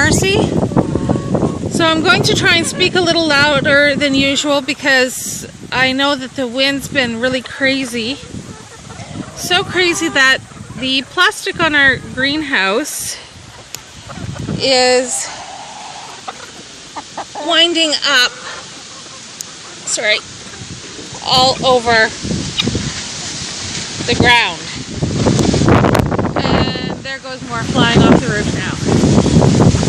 Marcy. So I'm going to try and speak a little louder than usual because I know that the wind's been really crazy. So crazy that the plastic on our greenhouse is winding up, sorry, all over the ground. And there goes more flying off the roof now.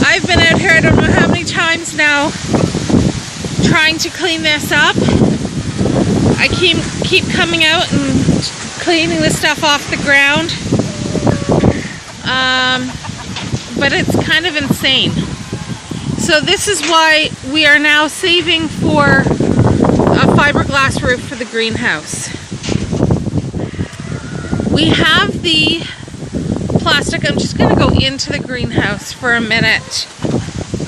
I've been out here I don't know how many times now trying to clean this up. I keep coming out and cleaning the stuff off the ground. But it's kind of insane. So this is why we are now saving for a fiberglass roof for the greenhouse. We have the plastic. I'm just going to go into the greenhouse for a minute.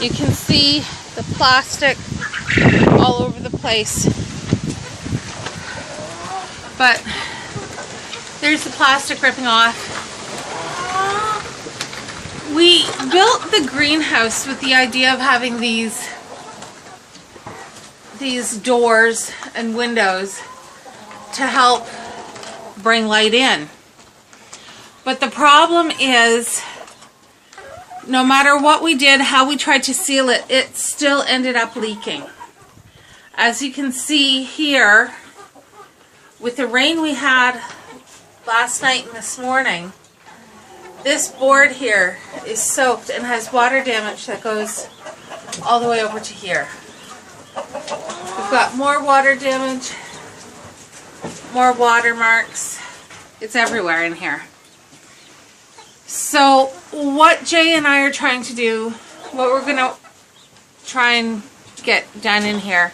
You can see the plastic all over the place. But there's the plastic ripping off. We built the greenhouse with the idea of having these doors and windows to help bring light in. But the problem is, no matter what we did, how we tried to seal it, it still ended up leaking. As you can see here, with the rain we had last night and this morning, this board here is soaked and has water damage that goes all the way over to here. We've got more water damage, more water marks. It's everywhere in here. So what Jay and I are trying to do, what we're going to try and get done in here,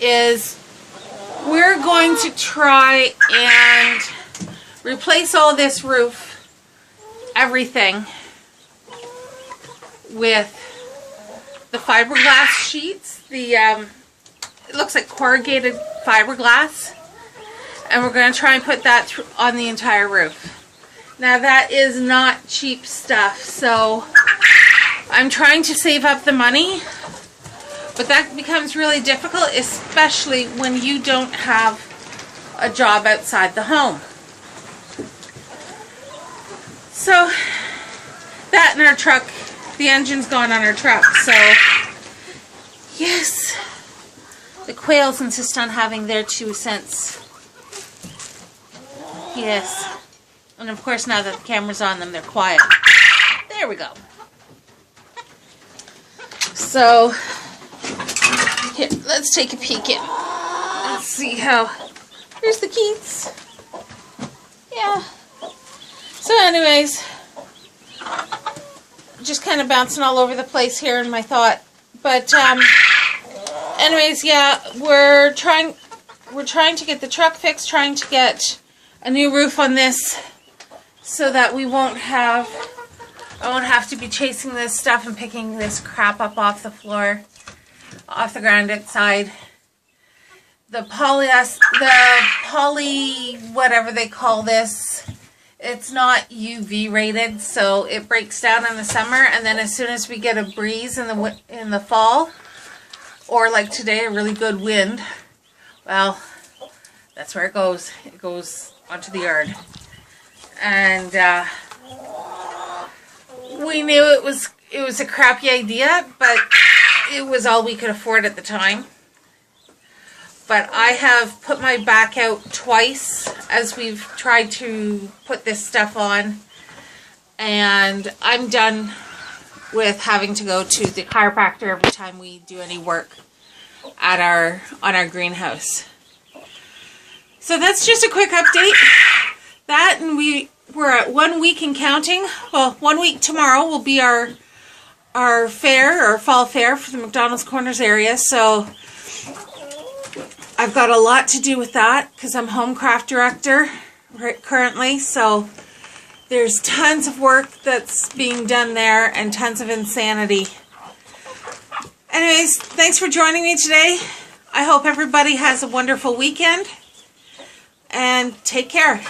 is we're going to try and replace all this roof, everything, with the fiberglass sheets. It looks like corrugated fiberglass, and we're going to try and put that on the entire roof. Now that is not cheap stuff, so I'm trying to save up the money, but that becomes really difficult, especially when you don't have a job outside the home. So that and our truck, the engine's gone on our truck, so yes, the quails insist on having their 2 cents. Yes. And of course, now that the camera's on them, they're quiet. There we go. So, here, let's take a peek in. Let's see how... Here's the Keats. Yeah. So anyways, just kind of bouncing all over the place here in my thought. But, anyways, yeah, we're trying to get the truck fixed, trying to get a new roof on this, so that I won't have to be chasing this stuff and picking this crap up off the floor, off the ground outside. The poly, whatever they call this, it's not UV rated, so it breaks down in the summer, and then as soon as we get a breeze in the fall, or like today, a really good wind, well, that's where it goes. It goes onto the yard. And we knew it was a crappy idea, but it was all we could afford at the time. But I have put my back out twice as we've tried to put this stuff on, and I'm done with having to go to the chiropractor every time we do any work on our greenhouse. So that's just a quick update. That, and we're at 1 week and counting. Well, 1 week tomorrow will be our fair, our fall fair for the McDonald's Corners area. So I've got a lot to do with that because I'm home craft director currently. So there's tons of work that's being done there and tons of insanity. Anyways, thanks for joining me today. I hope everybody has a wonderful weekend. And take care.